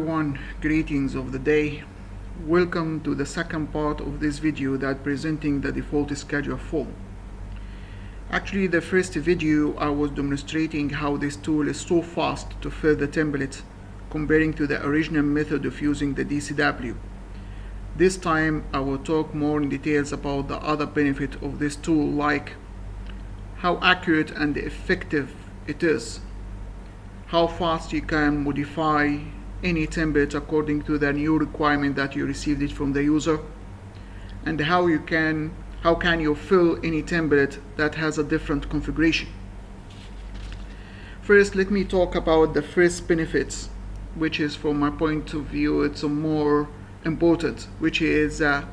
Everyone, greetings of the day. Welcome to the second part of this video that presenting the default schedule form. Actually, the first video I was demonstrating how this tool is so fast to fill the template comparing to the original method of using the DCW. This time I will talk more in details about the other benefit of this tool, like how accurate and effective it is, how fast you can modify any template according to the new requirement that you received it from the user, and how can you fill any template that has a different configuration. First, let me talk about the first benefits, which is from my point of view it's more important, which is the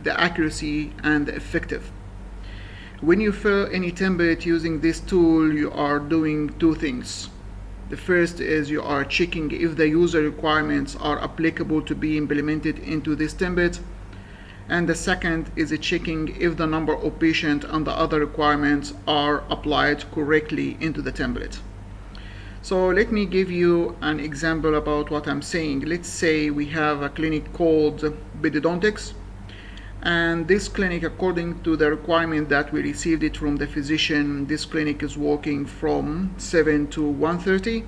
accuracy and the effective. When you fill any template using this tool, you are doing two things. The first is you are checking if the user requirements are applicable to be implemented into this template, and the second is checking if the number of patients and the other requirements are applied correctly into the template. So let me give you an example about what I'm saying. Let's say we have a clinic called Pedodontics, and this clinic, according to the requirement that we received it from the physician, this clinic is working from 7 to 1:30,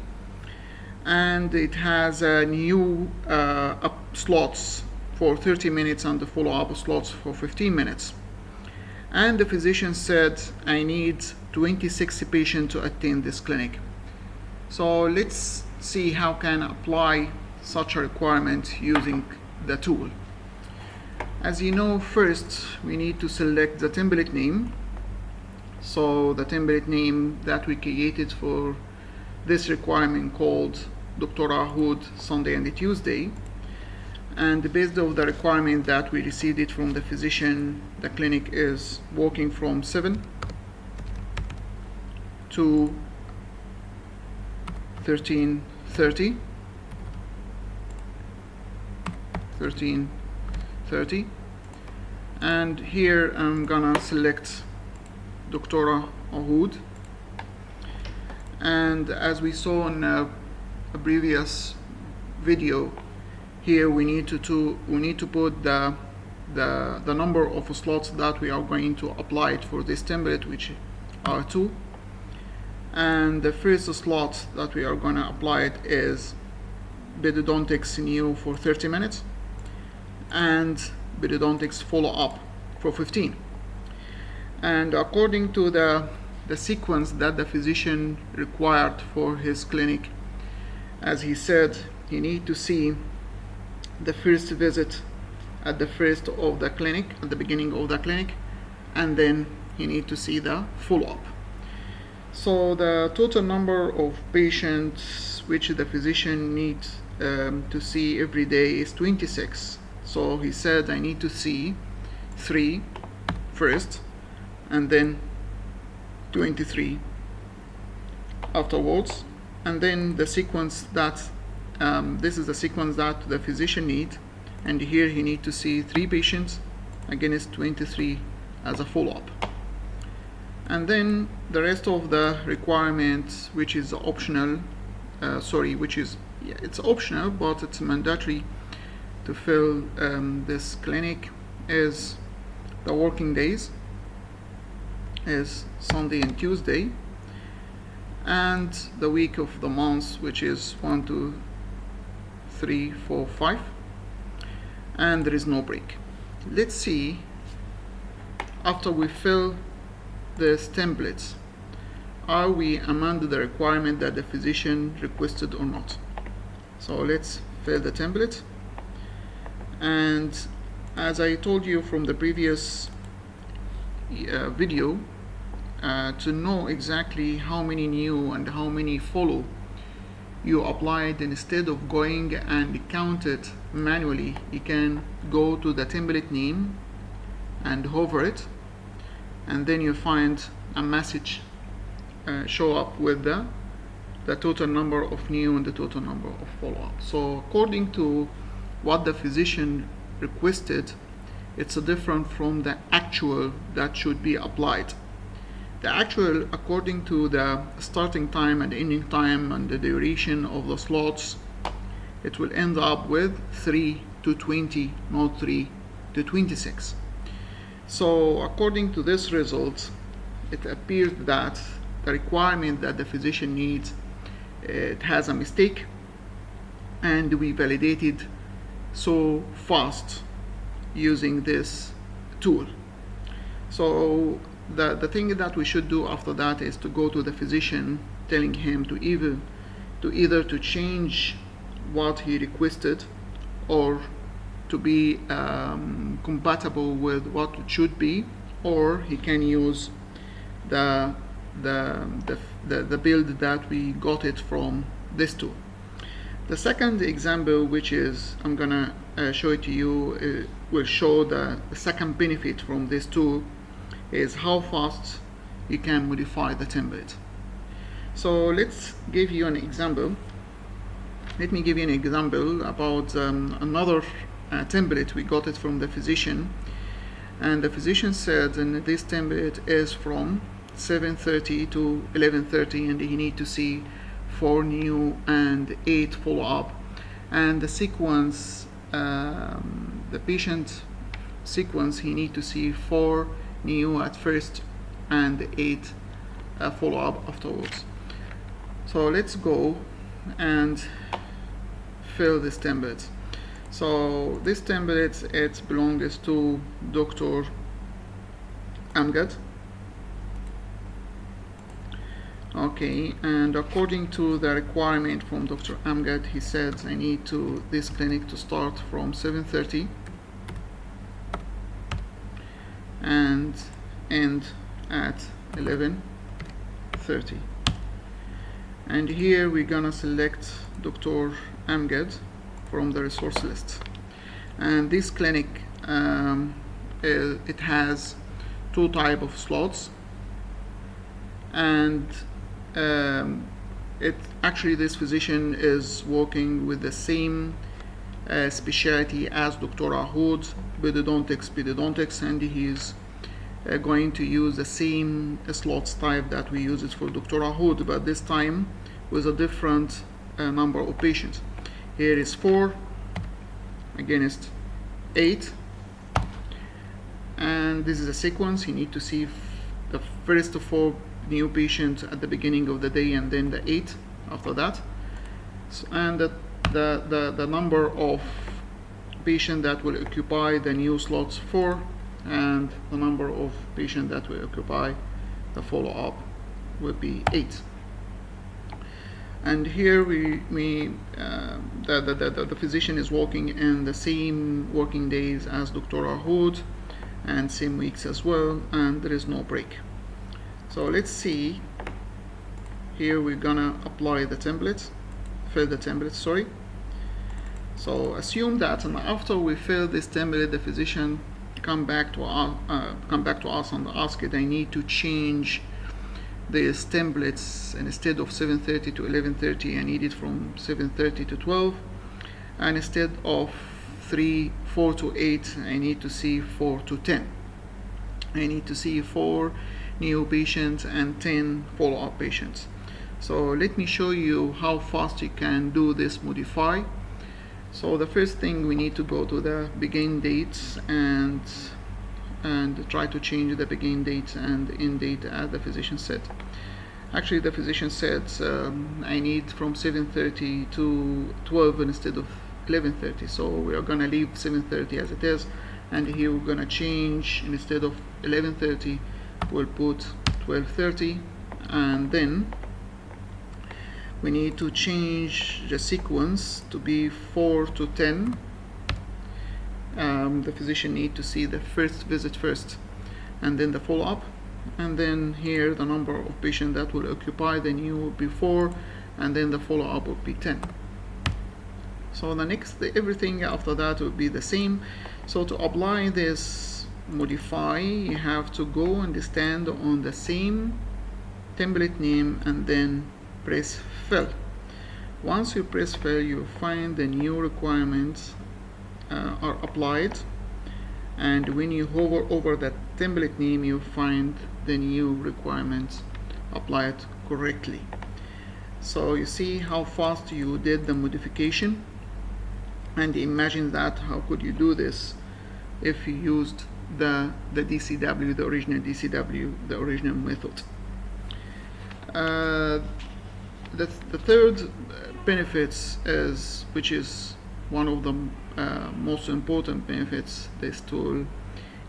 and it has new slots for 30 minutes and the follow-up slots for 15 minutes. And the physician said, I need 26 patients to attend this clinic. So let's see how can apply such a requirement using the tool. As you know, first we need to select the template name. So the template name that we created for this requirement called Dr. Ahoud Sunday and Tuesday, and based on the requirement that we received it from the physician, the clinic is working from 7 to 13:30. And here I'm gonna select Dr. Ahoud, and as we saw in a previous video, here we need to put the number of slots that we are going to apply it for this template, which are 2, and the first slot that we are going to apply it is Pedodontics new for 30 minutes and Pedodontics follow-up for 15. And according to the sequence that the physician required for his clinic, as he said, he need to see the first visit at the first of the clinic, at the beginning of the clinic, and then he need to see the follow-up. So the total number of patients which the physician needs to see every day is 26. So he said, I need to see 3 first, and then 23 afterwards. And then the sequence that this is the sequence that the physician needs, and here he needs to see 3 patients, again it's 23 as a follow-up. And then the rest of the requirements, which is optional, it's optional but it's mandatory to fill this clinic, is the working days is Sunday and Tuesday, and the week of the month, which is 1, 2, 3, 4, 5, and there is no break. Let's see, after we fill these templates, are we among the requirement that the physician requested or not. So let's fill the template, and as I told you from the previous video, to know exactly how many new and how many follow you applied, instead of going and count it manually, you can go to the template name and hover it, and then you find a message show up with the total number of new and the total number of follow-up. So according to what the physician requested, it's different from the actual that should be applied. The actual, according to the starting time and ending time and the duration of the slots, it will end up with 3 to 20, not 3 to 26. So according to this result, it appears that the requirement that the physician needs, it has a mistake, and we validated so fast using this tool. So the thing that we should do after that is to go to the physician, telling him to either to change what he requested, or to be compatible with what it should be, or he can use the build that we got it from this tool. The second example, which is I'm gonna show it to you, will show the second benefit from this tool, is how fast you can modify the template. So let's give you an example. Let me give you an example about another template. We got it from the physician, and the physician said, and this template is from 7:30 to 11:30, and he need to see 4 new and 8 follow-up, and the sequence, the patient sequence, he need to see 4 new at first and 8 follow-up afterwards. So let's go and fill this template. So this template, it belongs to Dr. Amgad. Okay, and according to the requirement from Dr. Amgad, he said I need this clinic to start from 7:30 and end at 11:30. And here we're gonna select Dr. Amgad from the resource list. And this clinic, it has 2 types of slots, and actually this physician is working with the same specialty as Dr. Ahoud, pedodontics, and he's going to use the same slots type that we use it for Dr. Ahoud, but this time with a different number of patients. Here is 4 against 8, and this is a sequence. You need to see the first 4 new patients at the beginning of the day, and then the 8 after that. So, and the number of patients that will occupy the new slots 4, and the number of patients that will occupy the follow-up will be 8. And here the physician is working in the same working days as Dr. Ahoud, and same weeks as well, and there is no break. So let's see. Here we're gonna apply the template, fill the template, sorry. So assume that, and after we fill this template, the physician come back to us and ask it, I need to change these templates, and instead of 7:30 to 11:30, I need it from 7:30 to 12, and instead of 4 to 8, I need to see 4 to 10. I need to see 4 new patients and 10 follow-up patients. So let me show you how fast you can do this modify. So the first thing, we need to go to the begin dates and try to change the begin date and end date as the physician said. Actually, the physician said I need from 7:30 to 12 instead of 11:30. So we are gonna leave 7:30 as it is, and here we're gonna change, instead of 11:30 we'll put 12:30, and then we need to change the sequence to be 4 to 10. The physician need to see the first visit first, and then the follow-up, and then here the number of patients that will occupy the new will be 4, and then the follow-up will be 10. So everything after that will be the same. So to apply this modify, you have to go and stand on the same template name and then press fill. Once you press fill, you find the new requirements are applied, and when you hover over that template name, you find the new requirements applied correctly. So you see how fast you did the modification. And imagine that, how could you do this if you used the DCW, the original DCW, the original method. The third benefits is, which is one of the most important benefits this tool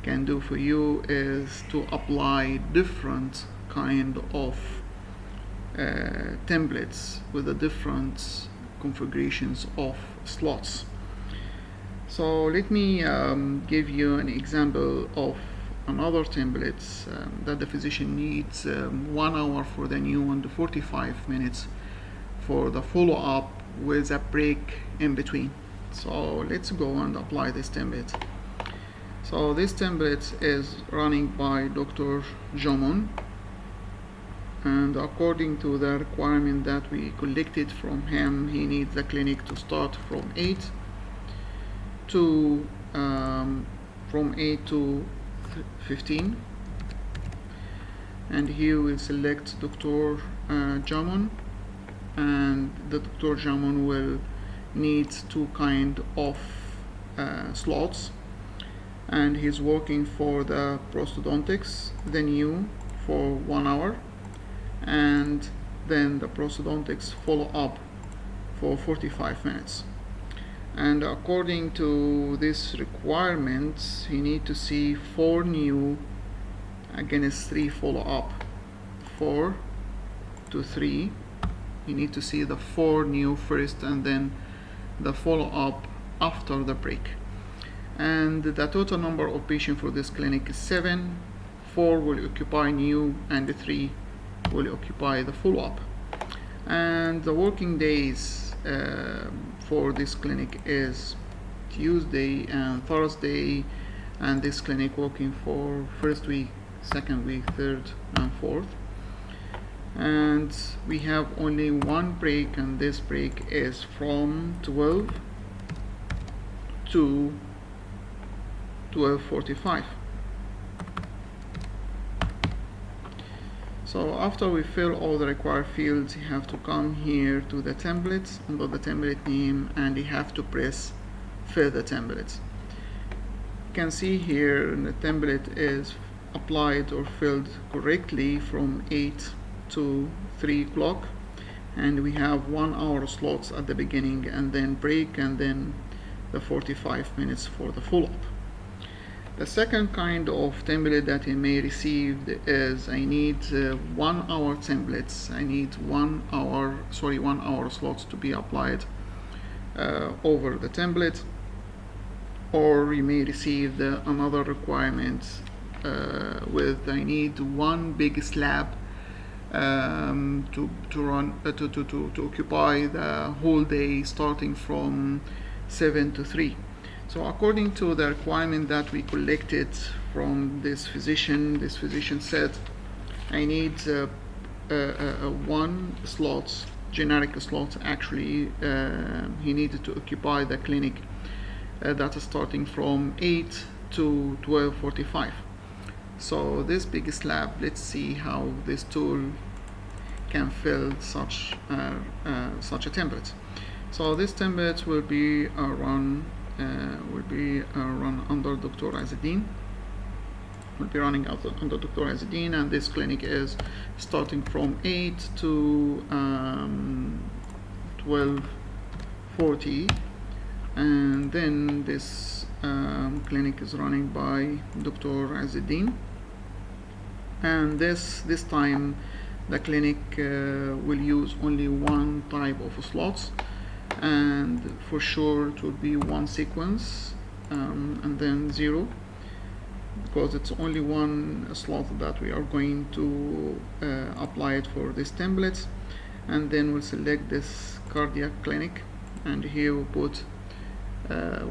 can do for you, is to apply different kind of templates with the different configurations of slots. So let me give you an example of another template that the physician needs 1 hour for the new and 45 minutes for the follow-up with a break in between. So let's go and apply this template. So this template is running by Dr. Jamon, and according to the requirement that we collected from him, he needs the clinic to start from 8 to 15, and here we'll select Dr. Jamon, and the Dr. Jamon will need two kind of slots, and he's working for the prosthodontics, the new for 1 hour, and then the prosthodontics follow up for 45 minutes. And according to this requirement, you need to see 4 new against 3 follow up. 4 to 3, you need to see the 4 new first and then the follow up after the break. And the total number of patients for this clinic is 7. 4 will occupy new and 3 will occupy the follow up. And the working days for this clinic is Tuesday and Thursday, and this clinic working for first week, second week, third and fourth. And we have only one break, and this break is from 12 to 12:45. So after we fill all the required fields, you have to come here to the templates under the template name, and you have to press fill the templates. You can see here the template is applied or filled correctly from 8 to 3 o'clock, and we have 1 hour slots at the beginning and then break, and then the 45 minutes for the follow-up. The second kind of template that you may receive is, I need 1 hour templates. I need 1 hour slots to be applied over the template. Or you may receive another requirement with, I need 1 big slab to occupy the whole day starting from 7 to 3. So according to the requirement that we collected from this physician said, I need 1 slot, generic slot actually, he needed to occupy the clinic that is starting from 8 to 12:45. So this big slab, let's see how this tool can fill such a template. So this template will be run under Dr. Azadin. Will be running under Dr. Azadin, and this clinic is starting from 8 to 12:40, and then this clinic is running by Dr. Azadin, and this time the clinic will use only 1 type of slots, and for sure it will be 1 sequence and then 0, because it's only 1 slot that we are going to apply it for this template. And then we'll select this cardiac clinic, and here we'll put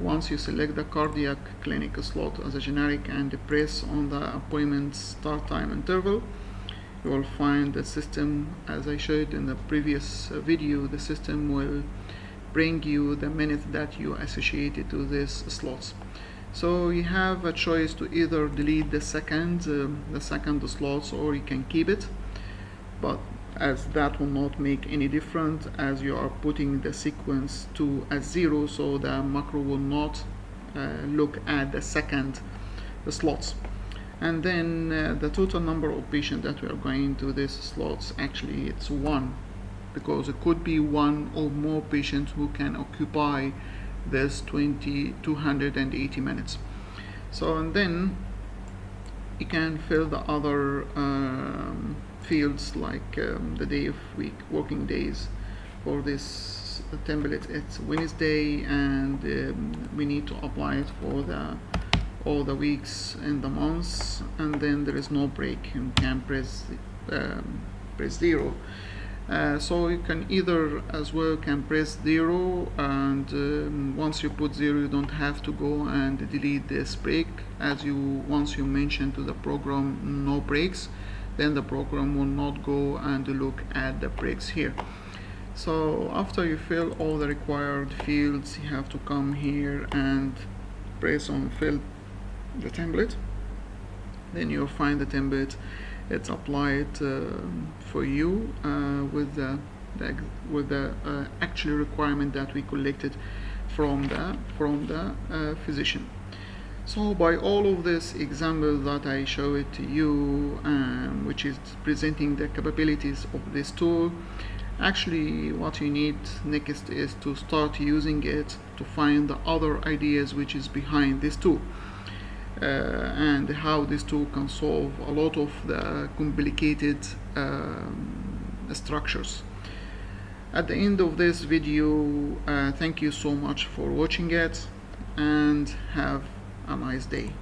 once you select the cardiac clinic slot as a generic and press on the appointment start time interval, you will find the system, as I showed in the previous video, the system will bring you the minutes that you associated to these slots. So you have a choice to either delete the second slots, or you can keep it. But as that will not make any difference as you are putting the sequence to a 0, so the macro will not look at the second slots. And then the total number of patients that we are going to these slots, actually it's 1, because it could be 1 or more patients who can occupy this 280 minutes. So, and then you can fill the other fields like the day of week, working days. For this template it's Wednesday, and we need to apply it for all the weeks in the months, and then there is no break. You can press 0. So you can either as well can press 0, and once you put 0 you don't have to go and delete this break. As you once you mention to the program no breaks, then the program will not go and look at the breaks here. So after you fill all the required fields, you have to come here and press on fill the template. Then you'll find the template. It's applied for you with the actual requirement that we collected from the physician. So by all of this example that I show it to you, which is presenting the capabilities of this tool, actually what you need next is to start using it to find the other ideas which is behind this tool. And how this tool can solve a lot of the complicated structures. At the end of this video, thank you so much for watching it, and have a nice day.